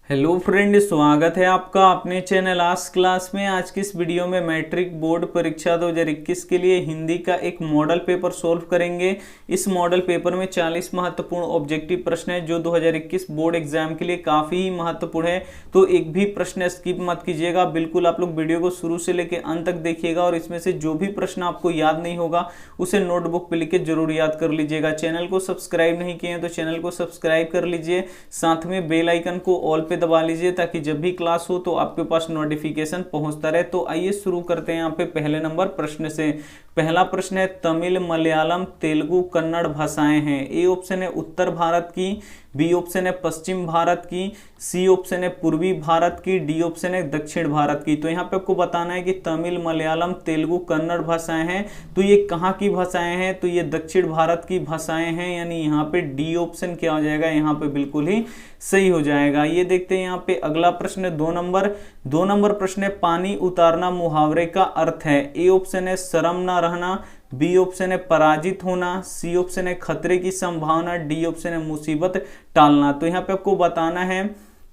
Hello friend, स्वागत है आपका अपने चैनल आस्क क्लास में। आज की इस वीडियो में मैट्रिक बोर्ड परीक्षा 2021 के लिए हिंदी का एक मॉडल पेपर सोल्व करेंगे। इस मॉडल पेपर में 40 महत्वपूर्ण ऑब्जेक्टिव प्रश्न है जो 2021 बोर्ड एग्जाम के लिए काफ़ी ही महत्वपूर्ण है। तो एक भी प्रश्न स्किप मत कीजिएगा, बिल्कुल आप लोग वीडियो को शुरू से लेकर अंत तक देखिएगा और इसमें से जो भी प्रश्न आपको याद नहीं होगा उसे नोटबुक पर लिख के जरूर याद कर लीजिएगा। चैनल को सब्सक्राइब नहीं किए हैं तो चैनल को सब्सक्राइब कर लीजिए, साथ में बेल आइकन को ऑल पे दबा लीजिए ताकि जब भी क्लास हो तो आपके पास नोटिफिकेशन पहुंचता रहे। तो आइए शुरू करते हैं यहाँ पे पहले नंबर प्रश्न से। पहला प्रश्न है, तमिल, मलयालम, तेलुगु, कन्नड़ भाषाएं हैं। ए ऑप्शन है उत्तर भारत की, बी ऑप्शन है पश्चिम भारत की, सी ऑप्शन है पूर्वी भारत की, डी ऑप्शन है दक्षिण भारत की। तो यहाँ पे आपको बताना है कि तमिल, मलयालम, तेलुगु, कन्नड़ भाषाएं हैं। तो ये कहाँ की भाषाएं हैं? तो ये दक्षिण भारत की भाषाएं हैं, यानी यहाँ पे डी ऑप्शन क्या हो जाएगा? यहाँ पे बिल्कुल ही सही हो जाएगा। ये देखते हैं यहाँ पे अगला प्रश्न, दो नंबर प्रश्न है, पानी उतारना मुहावरे का अर्थ है। ए ऑप्शन है शर्म ना रहना, बी ऑप्शन है पराजित होना, सी ऑप्शन है खतरे की संभावना, डी ऑप्शन है मुसीबत टालना। तो यहाँ पे आपको बताना है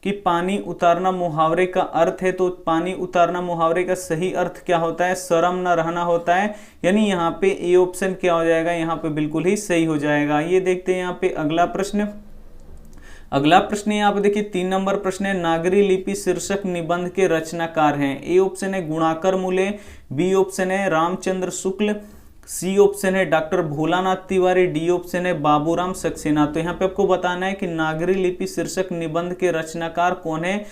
कि पानी उतारना मुहावरे का अर्थ है। तो पानी उतारना मुहावरे का सही अर्थ क्या होता है? शर्म न रहना होता है, यानी यहाँ पे ए ऑप्शन क्या हो जाएगा? यहाँ पे बिल्कुल ही सही हो जाएगा। ये देखते हैं यहाँ पे अगला प्रश्न यहाँ पे देखिए 3 नंबर प्रश्न है, नागरी लिपि शीर्षक निबंध के रचनाकार हैं। ए ऑप्शन है गुणाकर मूले, बी ऑप्शन है रामचंद्र शुक्ल, सी ऑप्शन है doctor Bholanath Tiwari, D option है बाबूराम सक्सेना। तो यहाँ पे आपको बताना है कि नागरी लिपि शीर्षक निबंध के रचनाकार कौन है,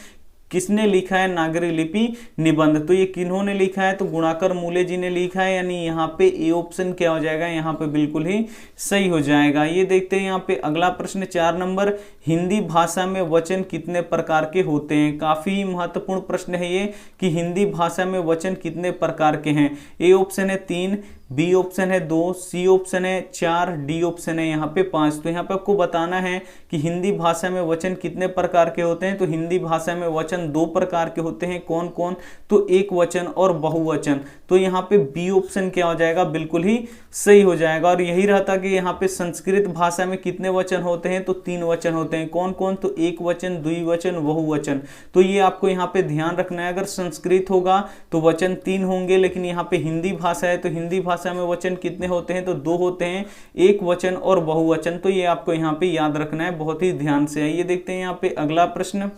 किसने लिखा है नागरी लिपि निबंध। तो ये किन्होंने लिखा है? तो गुणाकर मूले जी ने लिखा है, यानी यहाँ पे ए ऑप्शन क्या हो जाएगा? यहाँ पे बिल्कुल ही सही हो जाएगा। ये देखते हैं यहाँ पे अगला प्रश्न 4 नंबर, हिंदी भाषा में वचन कितने प्रकार के होते हैं। काफी महत्वपूर्ण प्रश्न है ये कि हिंदी भाषा में वचन कितने प्रकार के हैं। ए ऑप्शन है 3, बी ऑप्शन है 2, सी ऑप्शन है 4, डी ऑप्शन है यहाँ पे 5। तो यहाँ पे आपको बताना है कि हिंदी भाषा में वचन कितने प्रकार के होते हैं। तो हिंदी भाषा में वचन 2 प्रकार के होते हैं। कौन कौन? तो एक वचन और बहुवचन। तो यहाँ पे बी ऑप्शन क्या हो जाएगा? बिल्कुल ही सही हो जाएगा। और यही रहता कि यहाँ पे संस्कृत भाषा में कितने वचन होते हैं? तो 3 वचन होते हैं। कौन कौन? तो एक वचन, द्विवचन, बहुवचन। तो ये आपको यहाँ पे ध्यान रखना है। अगर संस्कृत होगा तो वचन 3 होंगे, लेकिन यहाँ पे हिंदी भाषा है तो हिंदी भाषा में वचन कितने होते हैं? तो 2 होते हैं, एक वचन और बहुवचन। तो ये आपको यहाँ पे याद रखना है बहुत ही ध्यान से। आइए देखते हैं यहाँ पे अगला प्रश्न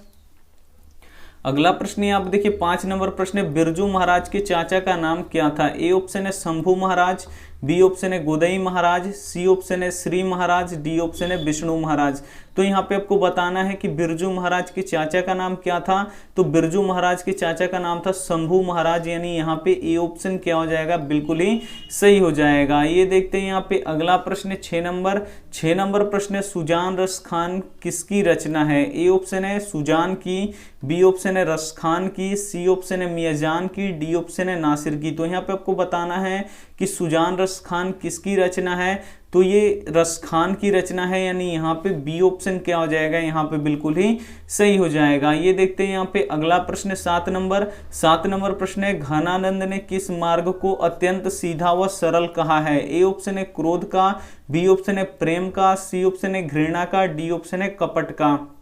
यहाँ पे देखिए 5 नंबर प्रश्न है, बिरजू महाराज के चाचा का नाम क्या था। ए ऑप्शन है शंभू महाराज, बी ऑप्शन है गोदई महाराज, सी ऑप्शन है श्री महाराज, डी ऑप्शन है विष्णु महाराज। तो यहाँ पे आपको बताना है कि बिरजू महाराज के चाचा का नाम क्या था। तो बिरजू महाराज के चाचा का नाम था शंभू महाराज, यानी यहाँ पे ए ऑप्शन क्या हो जाएगा? बिल्कुल ही सही हो जाएगा। ये देखते हैं यहाँ पे अगला प्रश्न 6 नंबर प्रश्न है, सुजान रस खान किसकी रचना है। ए ऑप्शन है सुजान की, बी ऑप्शन है रस खान की, सी ऑप्शन है मियाजान की, डी ऑप्शन है नासिर की। तो यहाँ पे आपको बताना है कि सुजान रस खान किसकी रचना है। तो ये रस खान की रचना है, यानी यहाँ पे बी ऑप्शन क्या हो जाएगा? यहाँ पे बिल्कुल ही सही हो जाएगा। ये देखते हैं यहाँ पे अगला प्रश्न 7 नंबर प्रश्न है, घनानंद ने किस मार्ग को अत्यंत सीधा व सरल कहा है। ए ऑप्शन है क्रोध का, बी ऑप्शन है प्रेम का, सी ऑप्शन है घृणा का, डी ऑप्शन है कपट का।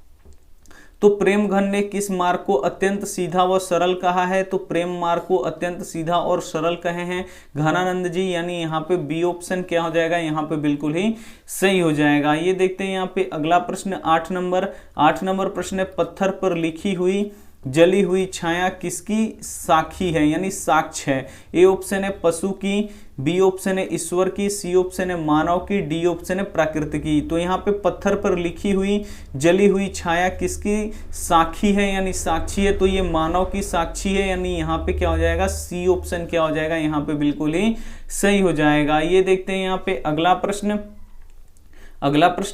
तो प्रेम घन ने किस मार्ग को अत्यंत सीधा व सरल कहा है। तो प्रेम मार्ग को अत्यंत सीधा और सरल कहे हैं घनानंद जी, यानी यहाँ पे बी ऑप्शन क्या हो जाएगा? यहाँ पे बिल्कुल ही सही हो जाएगा। ये देखते हैं यहाँ पे अगला प्रश्न 8 नंबर प्रश्न है, पत्थर पर लिखी हुई जली हुई छाया किसकी साखी है, यानी साक्ष्य है। ए ऑप्शन है पशु की, बी ऑप्शन है ईश्वर की, सी ऑप्शन है मानव की, डी ऑप्शन है प्रकृति की। तो यहाँ पे पत्थर पर लिखी हुई जली हुई छाया किसकी साखी है, यानी साक्षी है। तो ये मानव की साक्षी है, यानी यहाँ पे क्या हो जाएगा? सी ऑप्शन क्या हो जाएगा? यहाँ पे बिल्कुल ही सही हो जाएगा। ये देखते हैं यहाँ पे अगला प्रश्न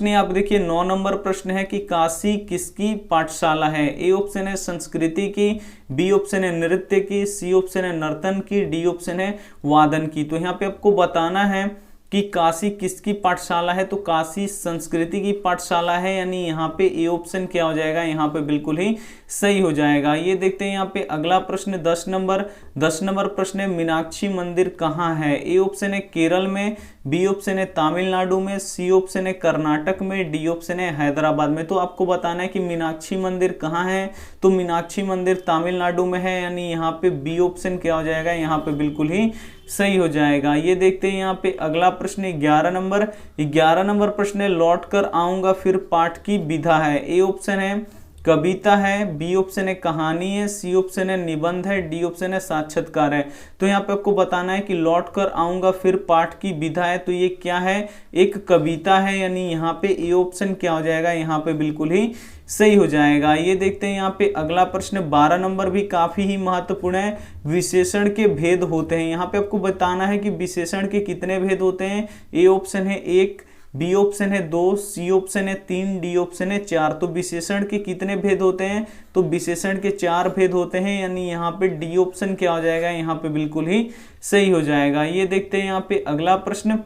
आप देखिए 9 नंबर प्रश्न है कि काशी किसकी पाठशाला है। ए ऑप्शन है संस्कृति की, बी ऑप्शन है नृत्य की, सी ऑप्शन है नर्तन की, डी ऑप्शन है वादन की। तो यहाँ पे आपको बताना है कि काशी किसकी पाठशाला है। तो काशी संस्कृति की पाठशाला है, यानी यहाँ पे ए ऑप्शन क्या हो जाएगा? यहाँ पे बिल्कुल ही सही हो जाएगा। ये देखते हैं यहाँ पे अगला प्रश्न 10 नंबर प्रश्न है, मीनाक्षी मंदिर कहाँ है। ए ऑप्शन है केरल में, बी ऑप्शन है तमिलनाडु में, सी ऑप्शन है कर्नाटक में, डी ऑप्शन है हैदराबाद में। तो आपको बताना है कि मीनाक्षी मंदिर कहाँ है, तो मीनाक्षी मंदिर तमिलनाडु में है, यानी यहाँ पे बी ऑप्शन क्या हो जाएगा, यहाँ पे बिल्कुल ही सही हो जाएगा। ये देखते हैं यहाँ पे अगला प्रश्न 11 नंबर प्रश्न है लौट कर आऊंगा फिर पाठ की विधा है। ए ऑप्शन है कविता है, बी ऑप्शन है कहानी है, सी ऑप्शन है निबंध है, डी ऑप्शन है साक्षात्कार है। तो यहाँ पे आपको बताना है कि लौट कर आऊंगा फिर पाठ की विधा है, तो ये क्या है, एक कविता है, यानी यहाँ पे ए ऑप्शन क्या हो जाएगा, यहाँ पे बिल्कुल ही सही हो जाएगा। ये देखते हैं यहाँ पे अगला प्रश्न 12 नंबर भी काफी ही महत्वपूर्ण है। विशेषण के भेद होते हैं, यहाँ पे आपको बताना है कि विशेषण के कितने भेद होते हैं। ए ऑप्शन है 1, बी ऑप्शन है 2, सी ऑप्शन है 3, डी ऑप्शन है 4। तो विशेषण के कितने भेद होते हैं, तो विशेषण के 4 भेद होते हैं, यानी यहाँ पे डी ऑप्शन क्या हो जाएगा, यहाँ पे बिल्कुल ही सही हो जाएगा। ये देखते हैं यहाँ पे अगला प्रश्न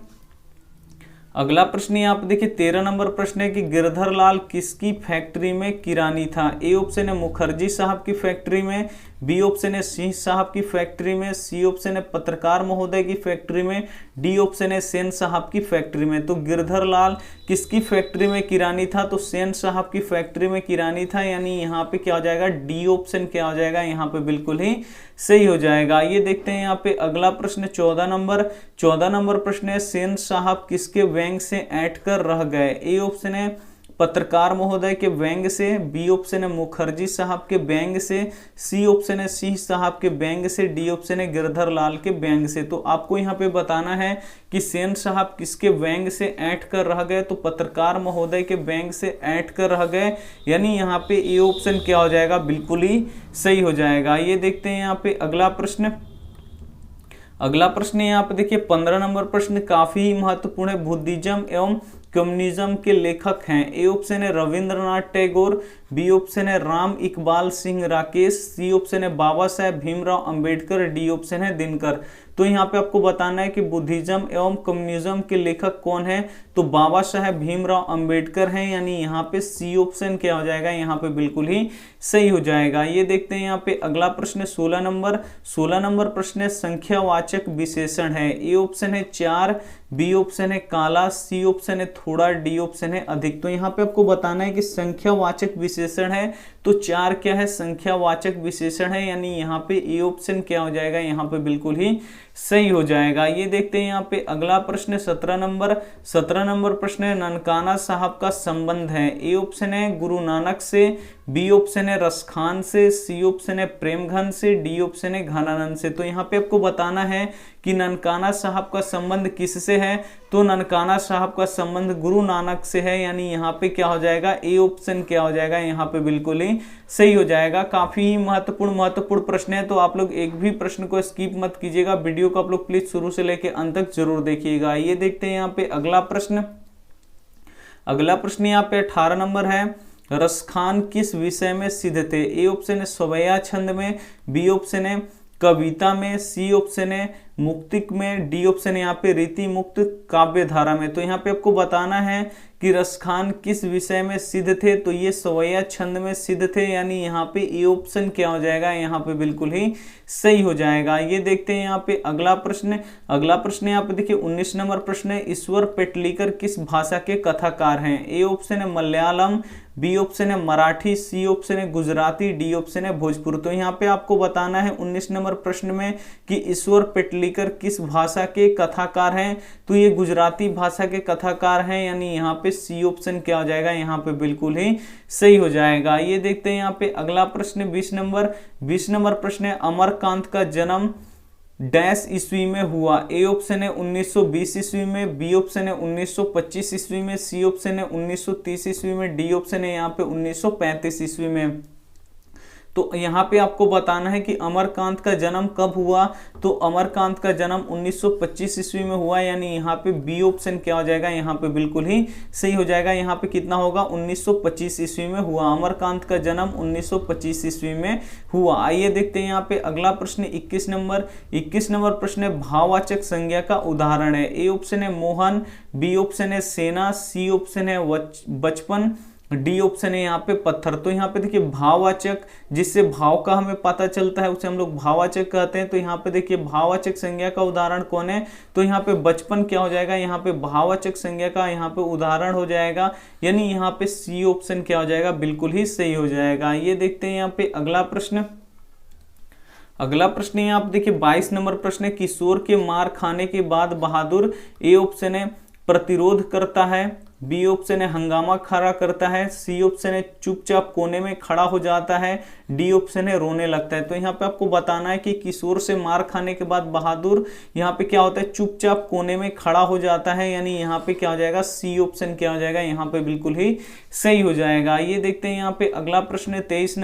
यहाँ पे देखिए 13 नंबर प्रश्न है कि गिरधर लाल किसकी फैक्ट्री में किरानी था। ए ऑप्शन है मुखर्जी साहब की फैक्ट्री में, बी ऑप्शन है सिंह साहब की फैक्ट्री में, सी ऑप्शन है पत्रकार महोदय की फैक्ट्री में, डी ऑप्शन है सेन साहब की फैक्ट्री में। तो गिरधर लाल किसकी फैक्ट्री में किरानी था, तो सेन साहब की फैक्ट्री में किरानी था, यानी यहाँ पे क्या हो जाएगा, डी ऑप्शन क्या हो जाएगा, यहाँ पे बिल्कुल ही सही हो जाएगा। ये देखते हैं यहाँ पे अगला प्रश्न 14 नंबर प्रश्न है सेन साहब किसके व्यंग से ऐंठ कर रह गए। ए ऑप्शन है पत्रकार महोदय के व्यंग से, बी ऑप्शन है मुखर्जी साहब के व्यंग से, सी ऑप्शन है सिंह साहब के व्यंग से, डी ऑप्शन है गिरधर लाल के व्यंग से। तो आपको यहाँ पे बताना है कि सेन साहब किसके व्यंग से ऐंठ कर रह गए, तो पत्रकार महोदय के व्यंग से ऐंठ कर रह गए, यानी यहाँ पे ए ऑप्शन क्या हो जाएगा, बिल्कुल ही सही हो जाएगा। ये देखते हैं यहाँ पे अगला प्रश्न यहाँ पे देखिए 15 नंबर प्रश्न काफी महत्वपूर्ण है। बुद्धिज्म एवं कम्युनिज्म के लेखक हैं। ए ऑप्शन है रविंद्रनाथ टैगोर, बी ऑप्शन है राम इकबाल सिंह राकेश, सी ऑप्शन है बाबा साहेब भीमराव अंबेडकर, डी ऑप्शन है दिनकर। तो यहाँ पे आपको बताना है कि बुद्धिज्म एवं कम्युनिज्म के लेखक कौन है, तो बाबा साहेब भीमराव अंबेडकर हैं, यानी यहाँ पे सी ऑप्शन क्या हो जाएगा, यहाँ पे बिल्कुल ही सही हो जाएगा। ये देखते हैं यहाँ पे अगला प्रश्न 16 नंबर प्रश्न है संख्यावाचक विशेषण है। ए ऑप्शन है 4, बी ऑप्शन है काला, सी ऑप्शन है थोड़ा, डी ऑप्शन है अधिक। तो यहाँ पे आपको बताना है कि संख्यावाचक विशेषण है, तो 4 क्या है, संख्यावाचक विशेषण है, यानी यहाँ पे ए ऑप्शन क्या हो जाएगा, यहाँ पे बिल्कुल ही सही हो जाएगा। ये देखते हैं यहाँ पे अगला प्रश्न 17 नंबर प्रश्न है ननकाना साहब का संबंध है। ए ऑप्शन है गुरु नानक से, बी ऑप्शन है रसखान से, सी ऑप्शन है प्रेमघन से, डी ऑप्शन है घनानंद से। तो यहाँ पे आपको बताना है कि ननकाना साहब का संबंध किससे है, तो ननकाना साहब का संबंध गुरु नानक से है, यानी यहाँ पे क्या हो जाएगा, ए ऑप्शन क्या हो जाएगा, यहाँ पे बिल्कुल ही सही हो जाएगा। काफी ही महत्वपूर्ण प्रश्न है, तो आप लोग एक भी प्रश्न को स्किप मत कीजिएगा, वीडियो को आप लोग प्लीज शुरू से लेकर अंत तक जरूर देखिएगा। ये देखते हैं यहाँ पे अगला प्रश्न यहाँ पे 18 नंबर है रसखान किस विषय में सिद्ध थे। ए ऑप्शन है सवैया छंद में, बी ऑप्शन है कविता में, सी ऑप्शन है मुक्तिक में, डी ऑप्शन है यहाँ पे रीति मुक्त काव्य धारा में। तो यहाँ पे आपको बताना है कि रसखान किस विषय में सिद्ध थे, तो ये सवैया छंद में सिद्ध थे, यानी यहाँ पे ए ऑप्शन क्या हो जाएगा, यहाँ पे बिल्कुल ही सही हो जाएगा। ये देखते हैं यहाँ पे अगला प्रश्न यहाँ पे देखिए 19 नंबर प्रश्न है ईश्वर पेटलीकर किस भाषा के कथाकार हैं। ए ऑप्शन है मलयालम, बी ऑप्शन है मराठी, सी ऑप्शन है गुजराती, डी ऑप्शन है भोजपुरी। तो यहाँ पे आपको बताना है 19 नंबर प्रश्न में कि ईश्वर पेटलीकर किस भाषा के कथाकार हैं, तो ये गुजराती भाषा के कथाकार हैं, यानी यहाँ पे सी ऑप्शन क्या हो जाएगा, यहाँ पे बिल्कुल ही सही हो जाएगा। ये देखते हैं यहाँ पे अगला प्रश्न 20 नंबर प्रश्न है अमरकांत का जन्म डैश ईस्वी में हुआ। ए ऑप्शन है 1920 ईस्वी में, बी ऑप्शन है 1925 ईस्वी में, सी ऑप्शन है 1930 ईस्वी में, डी ऑप्शन है यहाँ पे 1935 ईस्वी में। तो यहाँ पे आपको बताना है कि अमरकांत का जन्म कब हुआ, तो अमरकांत का जन्म 1925 ईस्वी में हुआ, यानी यहाँ पे बी ऑप्शन क्या हो जाएगा, यहाँ पे बिल्कुल ही सही हो जाएगा। यहाँ पे कितना होगा, 1925 ईस्वी में हुआ, अमरकांत का जन्म 1925 ईस्वी में हुआ। आइए देखते हैं यहाँ पे अगला प्रश्न 21 नंबर प्रश्न है भाववाचक संज्ञा का उदाहरण है। ए ऑप्शन है मोहन, बी ऑप्शन है सेना, सी ऑप्शन है बचपन, डी ऑप्शन है यहाँ पे पत्थर। तो यहाँ पे देखिए भाववाचक, जिससे भाव का हमें पता चलता है उसे हम लोग भाववाचक कहते हैं। तो यहाँ पे देखिए भाववाचक संज्ञा का उदाहरण कौन है, तो यहाँ पे बचपन क्या हो जाएगा, यहाँ पे भाववाचक संज्ञा का यहाँ पे उदाहरण हो जाएगा, यानी यहाँ पे सी ऑप्शन क्या हो जाएगा, बिल्कुल ही सही हो जाएगा। ये देखते हैं यहाँ पे अगला प्रश्न। अगला प्रश्न है आप देखिए 22 नंबर प्रश्न है, किशोर के मार खाने के बाद बहादुर, ए ऑप्शन है प्रतिरोध करता है, बी ऑप्शन है हंगामा खड़ा करता है, सी ऑप्शन है चुपचाप कोने में खड़ा हो जाता है, डी ऑप्शन है रोने लगता है। तो यहाँ पे आपको बताना है कि किशोर से मार खाने के बाद बहादुर यहाँ पे क्या होता है, चुपचाप कोने में खड़ा हो जाता है, यानी यहाँ पे क्या हो जाएगा, सी ऑप्शन क्या हो जाएगा, यहाँ पे बिल्कुल ही सही हो जाएगा। ये देखते हैं यहाँ पे अगला प्रश्न है 23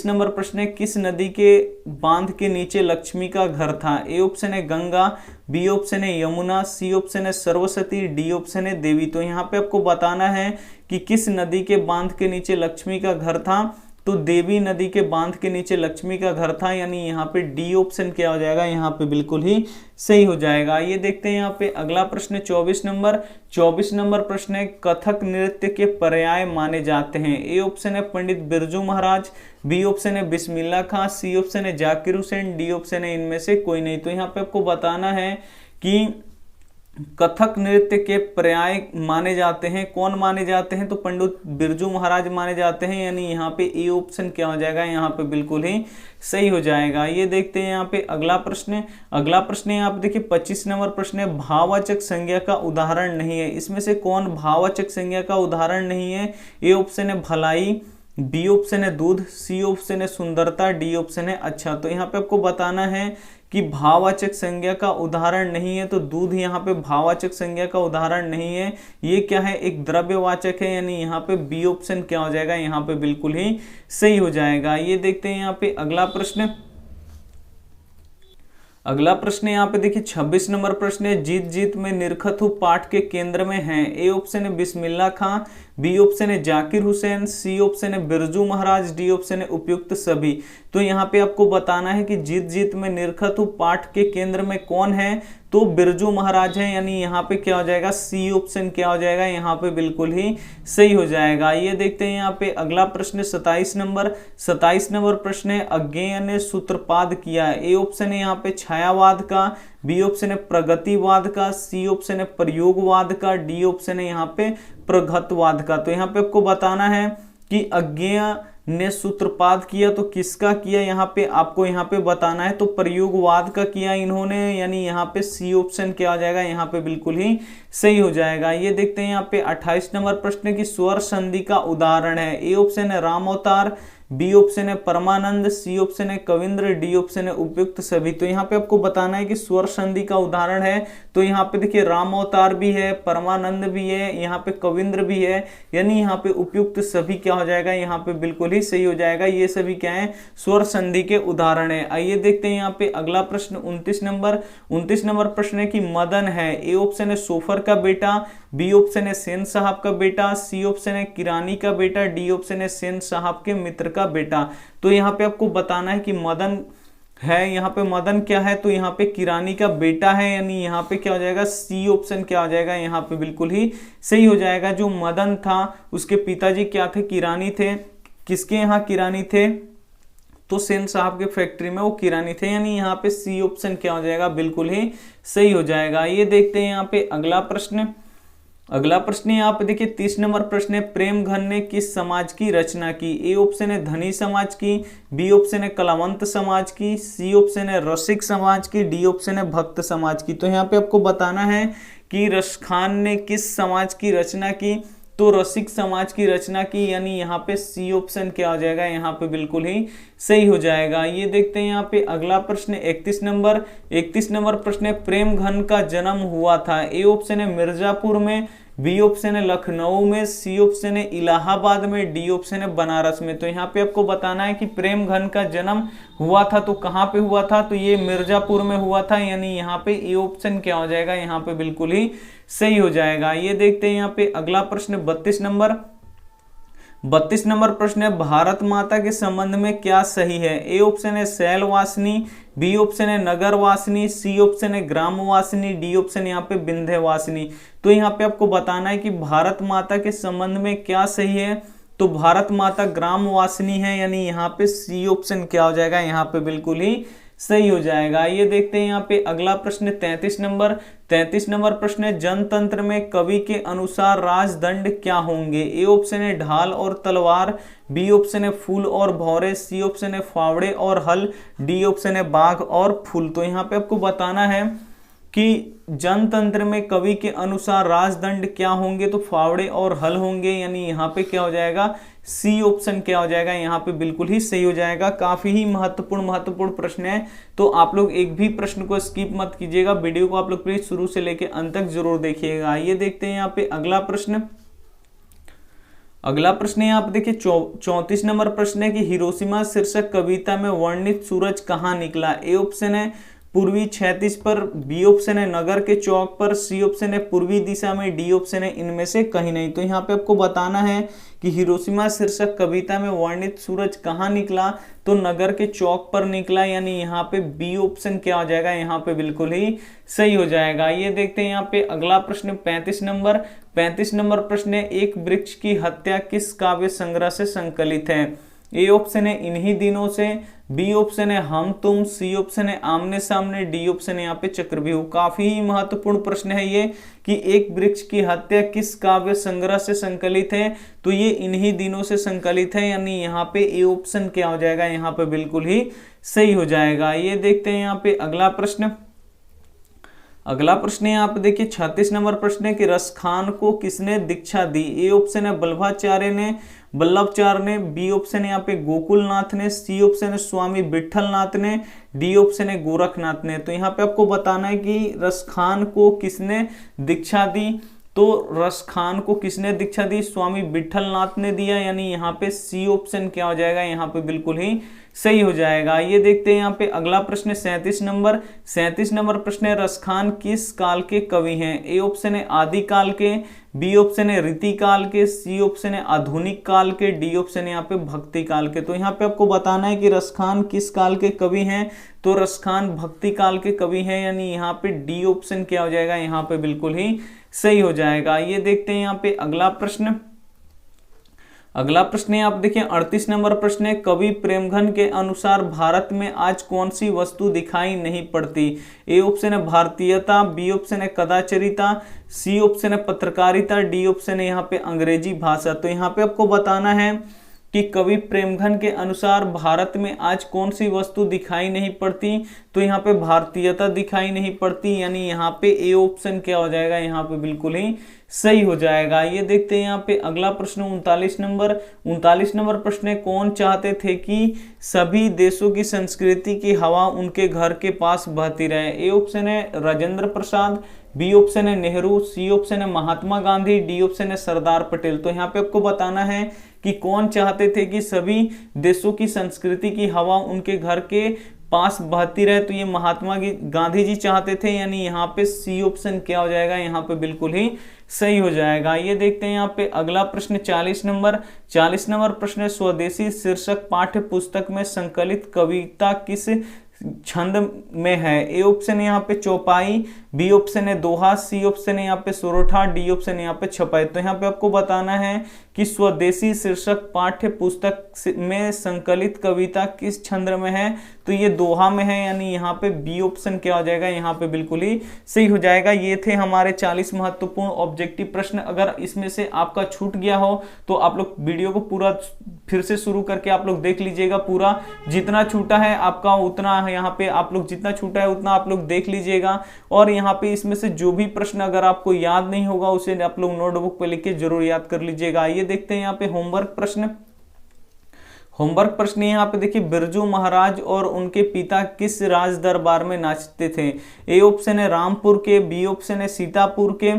नंबर प्रश्न है, किस नदी के बांध के नीचे लक्ष्मी का घर था, ए ऑप्शन है गंगा, बी ऑप्शन है यमुना, सी ऑप्शन है सरस्वती, डी ऑप्शन है देवी। तो यहाँ पे आपको बताना है कि किस नदी के बांध के नीचे लक्ष्मी का घर था, तो देवी नदी के बांध के नीचे लक्ष्मी का घर था, यानी यहाँ पे डी ऑप्शन क्या हो जाएगा, यहाँ पे बिल्कुल ही सही हो जाएगा। ये देखते हैं यहाँ पे अगला प्रश्न 24 नंबर प्रश्न है, कथक नृत्य के पर्याय माने जाते हैं, ए ऑप्शन है पंडित बिरजू महाराज, बी ऑप्शन है बिस्मिल्लाह खां, सी ऑप्शन है जाकिर हुसैन, डी ऑप्शन है इनमें से कोई नहीं। तो यहाँ पे आपको बताना है कि कथक नृत्य के पर्याय माने जाते हैं, कौन माने जाते हैं, तो पंडित बिरजू महाराज माने जाते हैं, यानी यहाँ पे ए ऑप्शन क्या हो जाएगा, यहाँ पे बिल्कुल ही सही हो जाएगा। ये देखते हैं यहाँ पे अगला प्रश्न है आप देखिए 25 नंबर प्रश्न है, भाववाचक संज्ञा का उदाहरण नहीं है, इसमें से कौन भाववाचक संज्ञा का उदाहरण नहीं है, ए ऑप्शन है भलाई, बी ऑप्शन है दूध, सी ऑप्शन है सुंदरता, डी ऑप्शन है अच्छा। तो यहाँ पे आपको बताना है कि भाववाचक संज्ञा का उदाहरण नहीं है, तो दूध यहाँ पे भाववाचक संज्ञा का उदाहरण नहीं है, ये क्या है, एक द्रव्यवाचक है, यानी यहाँ पे बी ऑप्शन क्या हो जाएगा, यहाँ पे बिल्कुल ही सही हो जाएगा। ये देखते हैं यहाँ पे अगला प्रश्न यहाँ पे देखिए 26 नंबर प्रश्न है, जीत जीत में निरखत हूँ पाठ के केंद्र में है, ए ऑप्शन है बिस्मिल्लाह खां, बी ऑप्शन है जाकिर हुसैन, सी ऑप्शन है बिरजू महाराज, डी ऑप्शन है उपयुक्त सभी। तो यहाँ पे आपको बताना है कि जीत जीत में निरखत हूँ पाठ के केंद्र में कौन है, तो बिरजू महाराज है, यानी यहाँ पे क्या हो जाएगा, सी ऑप्शन क्या हो जाएगा, यहाँ पे बिल्कुल ही सही हो जाएगा। ये देखते हैं यहाँ पे अगला प्रश्न 27 नंबर प्रश्न है, अज्ञेय ने सूत्रपात किया, ए ऑप्शन है यहाँ पे छायावाद का, बी ऑप्शन है प्रगतिवाद का, सी ऑप्शन है प्रयोगवाद का, डी ऑप्शन है यहाँ पे प्रगतवाद का। तो यहाँ पे आपको बताना है कि अज्ञेय ने सूत्रपात किया, तो किसका किया, यहाँ पे आपको यहाँ पे बताना है, तो प्रयोगवाद का किया इन्होंने, यानी यहाँ पे सी ऑप्शन क्या आ जाएगा, यहाँ पे बिल्कुल ही सही हो जाएगा। ये देखते हैं यहाँ पे 28 नंबर प्रश्न की स्वर संधि का उदाहरण है, ए ऑप्शन है राम अवतार, बी ऑप्शन है परमानंद, सी ऑप्शन है कविंद्र, डी ऑप्शन है उपयुक्त सभी। तो यहाँ पे आपको बताना है कि स्वर संधि का उदाहरण है, तो यहाँ पे देखिए राम अवतार भी है, परमानंद भी है, यहाँ पे कविंद्र भी है, यानी यहाँ पे उपयुक्त सभी क्या हो जाएगा, यहाँ पे बिल्कुल ही सही हो जाएगा। ये सभी क्या है, स्वर संधि के उदाहरण है। आइए देखते हैं यहाँ पे अगला प्रश्न 29 नंबर प्रश्न है कि मदन है, ए ऑप्शन है सोफर का बेटा, बी ऑप्शन है सेन साहब का बेटा, सी ऑप्शन है किरानी का बेटा, डी ऑप्शन है सेन साहब के मित्र का बेटा। तो यहाँ पे आपको बताना है कि मदन है, यहाँ पे मदन क्या है, तो यहाँ पे किरानी का बेटा है, यानी यहाँ पे क्या हो जाएगा, सी ऑप्शन क्या हो जाएगा, यहाँ पे बिल्कुल ही सही हो जाएगा। जो मदन था उसके पिताजी क्या थे, किरानी थे, किसके यहाँ किरानी थे, तो सेन साहब के फैक्ट्री में वो किरानी थे, यानी यहाँ पे सी ऑप्शन क्या हो जाएगा, बिल्कुल ही सही हो जाएगा। ये देखते हैं यहाँ पे अगला प्रश्न है यहाँ पे देखिए 30 नंबर प्रश्न है, प्रेम घन ने किस समाज की रचना की, ए ऑप्शन है धनी समाज की, बी ऑप्शन है कलावंत समाज की, सी ऑप्शन है रसिक समाज की, डी ऑप्शन है भक्त समाज की। तो यहाँ पे आपको बताना है कि रसखान ने किस समाज की रचना की, तो रसिक समाज की रचना की, यानी यहाँ पे सी ऑप्शन क्या हो जाएगा, यहाँ पे बिल्कुल ही सही हो जाएगा। ये देखते हैं यहाँ पे अगला प्रश्न 31 नंबर प्रश्न है, प्रेम घन का जन्म हुआ था, ए ऑप्शन है मिर्जापुर में, बी ऑप्शन है लखनऊ में, सी ऑप्शन है इलाहाबाद में, डी ऑप्शन है बनारस में। तो यहाँ पे आपको बताना है कि प्रेम घन का जन्म हुआ था तो कहाँ पे हुआ था, तो ये मिर्जापुर में हुआ था, यानी यहाँ पे ए ऑप्शन क्या हो जाएगा, यहाँ पे बिल्कुल ही सही हो जाएगा। ये देखते हैं यहाँ पे अगला प्रश्न 32 नंबर प्रश्न है, भारत माता के संबंध में क्या सही है, ए ऑप्शन है शैलवासिनी, बी ऑप्शन है नगरवासिनी, सी ऑप्शन है ग्रामवासिनी, डी ऑप्शन यहाँ पे विंध्यवासिनी। तो यहाँ पे आपको बताना है कि भारत माता के संबंध में क्या सही है। तो भारत माता ग्रामवासिनी है, यानी यहाँ पे सी ऑप्शन क्या हो जाएगा, यहाँ पे बिल्कुल ही सही हो जाएगा। ये देखते हैं यहाँ पे अगला प्रश्न 33 नंबर। 33 नंबर प्रश्न है जनतंत्र में कवि के अनुसार राजदंड क्या होंगे। ए ऑप्शन है ढाल और तलवार, बी ऑप्शन है फूल और भौरे, सी ऑप्शन है फावड़े और हल, डी ऑप्शन है बाघ और फूल। तो यहाँ पे आपको बताना है कि जनतंत्र में कवि के अनुसार राजदंड क्या होंगे। तो फावड़े और हल होंगे, यानी यहाँ पे क्या हो जाएगा, सी ऑप्शन क्या हो जाएगा, यहाँ पे बिल्कुल ही सही हो जाएगा। काफी ही महत्वपूर्ण प्रश्न है, तो आप लोग एक भी प्रश्न को स्किप मत कीजिएगा। वीडियो को आप लोग प्लीज शुरू से लेकर अंत तक जरूर देखिएगा। ये देखते हैं यहाँ पे अगला प्रश्न। अगला प्रश्न यहाँ पे देखिए 34 नंबर प्रश्न है कि हिरोशिमा शीर्षक कविता में वर्णित सूरज कहाँ निकला। ए ऑप्शन है पूर्वी क्षैतिज पर, बी ऑप्शन है नगर के चौक पर, सी ऑप्शन है पूर्वी दिशा में, डी ऑप्शन है इनमें से कहीं नहीं। तो यहाँ पे आपको बताना है कि हिरोशिमा शीर्षक कविता में वर्णित सूरज कहाँ निकला। तो नगर के चौक पर निकला, यानी यहाँ पे बी ऑप्शन क्या हो जाएगा, यहाँ पे बिल्कुल ही सही हो जाएगा। ये देखते हैं यहाँ पे अगला प्रश्न 35 नंबर। 35 नंबर प्रश्न है एक वृक्ष की हत्या किस काव्य संग्रह से संकलित है। ए ऑप्शन है इन्हीं दिनों से, बी ऑप्शन है हम तुम, सी ऑप्शन है आमने सामने, डी ऑप्शन है यहाँ पे चक्रव्यूह। काफी ही महत्वपूर्ण प्रश्न है ये कि एक वृक्ष की हत्या किस काव्य संग्रह से संकलित है। तो ये इन्हीं दिनों से संकलित है, यानी यहाँ पे ए ऑप्शन क्या हो जाएगा, यहाँ पे बिल्कुल ही सही हो जाएगा। ये देखते हैं यहाँ पे अगला प्रश्न। अगला प्रश्न है यहाँ पे देखिए 36 नंबर प्रश्न है कि रसखान को किसने दीक्षा दी। ए ऑप्शन है वल्लभाचार्य ने, वल्लभाचार्य ने, बी ऑप्शन है यहाँ पे गोकुलनाथ ने, सी ऑप्शन है स्वामी विट्ठलनाथ ने, डी ऑप्शन है गोरखनाथ ने। तो यहाँ पे आपको बताना है कि रसखान को किसने दीक्षा दी। तो रसखान को किसने दीक्षा दी, स्वामी विट्ठलनाथ ने दिया, यानी यहाँ पे सी ऑप्शन क्या हो जाएगा, यहाँ पे बिल्कुल ही सही हो जाएगा। ये देखते हैं यहाँ पे अगला प्रश्न 37 नंबर। 37 नंबर प्रश्न है रसखान किस काल के कवि हैं। ए ऑप्शन है आदि काल के, बी ऑप्शन है रीति काल के, सी ऑप्शन है आधुनिक काल के, डी ऑप्शन है यहाँ पे भक्ति काल के। तो यहाँ पे आपको बताना है कि रसखान किस काल के कवि हैं। तो रसखान भक्ति काल के कवि हैं, यानी यहाँ पे डी ऑप्शन क्या हो जाएगा, यहाँ पे बिल्कुल ही सही हो जाएगा। ये देखते हैं यहाँ पे अगला प्रश्न। अगला प्रश्न है आप देखिए 38 नंबर प्रश्न है कवि प्रेमघन के अनुसार भारत में आज कौन सी वस्तु दिखाई नहीं पड़ती। ए ऑप्शन है भारतीयता, बी ऑप्शन है कदाचारिता, सी ऑप्शन है पत्रकारिता, डी ऑप्शन है यहाँ पे अंग्रेजी भाषा। तो यहाँ पे आपको बताना है कि कवि प्रेमघन के अनुसार भारत में आज कौन सी वस्तु दिखाई नहीं पड़ती। तो यहाँ पे भारतीयता दिखाई नहीं पड़ती, यानी यहाँ पे ए ऑप्शन क्या हो जाएगा, यहाँ पे बिल्कुल ही सही हो जाएगा। ये देखते हैं यहाँ पे अगला प्रश्न 39 नंबर। 39 नंबर प्रश्न है कौन चाहते थे कि सभी देशों की संस्कृति की हवा उनके घर के पास बहती रहे। ए ऑप्शन है राजेंद्र प्रसाद, बी ऑप्शन है नेहरू, सी ऑप्शन है महात्मा गांधी, डी ऑप्शन है सरदार पटेल। तो यहाँ पे आपको बताना है कि कौन चाहते थे कि सभी देशों की संस्कृति की हवा उनके घर के पास बहती रहे। तो ये महात्मा गांधी जी चाहते थे, यानी यहाँ पे सी ऑप्शन क्या हो जाएगा, यहाँ पे बिल्कुल ही सही हो जाएगा। ये देखते हैं यहाँ पे अगला प्रश्न 40 नंबर। 40 नंबर प्रश्न है स्वदेशी शीर्षक पाठ्य पुस्तक में संकलित कविता किस छंद में है। ए ऑप्शन है यहाँ पे चौपाई, बी ऑप्शन है दोहा, सी ऑप्शन है यहाँ पे सोरठा, डी ऑप्शन है यहाँ पे छपाई। तो यहाँ पे आपको बताना है कि स्वदेशी शीर्षक पाठ्य पुस्तक में संकलित कविता किस छंद में है। तो ये दोहा में है, यानी यहाँ पे बी ऑप्शन क्या हो जाएगा, यहाँ पे बिल्कुल ही सही हो जाएगा। ये थे हमारे 40 महत्वपूर्ण ऑब्जेक्टिव प्रश्न। अगर इसमें से आपका छूट गया हो तो आप लोग वीडियो को पूरा फिर से शुरू करके आप लोग देख लीजिएगा। पूरा जितना छूटा है आपका उतना यहाँ पे आप लोग जितना छूटा है उतना आप लोग देख लीजिएगा। और यहाँ पे इसमें से जो भी प्रश्न अगर आपको याद नहीं होगा उसे आप लोग नोटबुक पे लिख के जरूर याद कर लीजिएगा। ये देखते हैं यहाँ पे होमवर्क प्रश्न। होमवर्क प्रश्न यहाँ पे देखिए बिरजू महाराज और उनके पिता किस राज दरबार में नाचते थे। ए ऑप्शन है रामपुर के, बी ऑप्शन है सीतापुर के,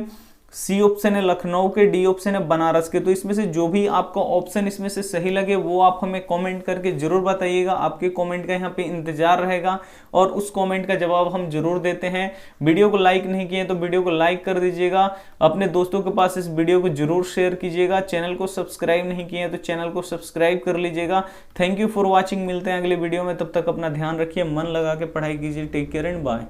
सी ऑप्शन है लखनऊ के, डी ऑप्शन है बनारस के। तो इसमें से जो भी आपका ऑप्शन इसमें से सही लगे वो आप हमें कमेंट करके जरूर बताइएगा। आपके कमेंट का यहाँ पे इंतजार रहेगा और उस कमेंट का जवाब हम जरूर देते हैं। वीडियो को लाइक नहीं किए तो वीडियो को लाइक कर दीजिएगा, अपने दोस्तों के पास इस वीडियो को जरूर शेयर कीजिएगा। चैनल को सब्सक्राइब नहीं किए तो चैनल को सब्सक्राइब कर लीजिएगा। थैंक यू फॉर वॉचिंग, मिलते हैं अगले वीडियो में, तब तक अपना ध्यान रखिए, मन लगा के पढ़ाई कीजिए। Take care and bye.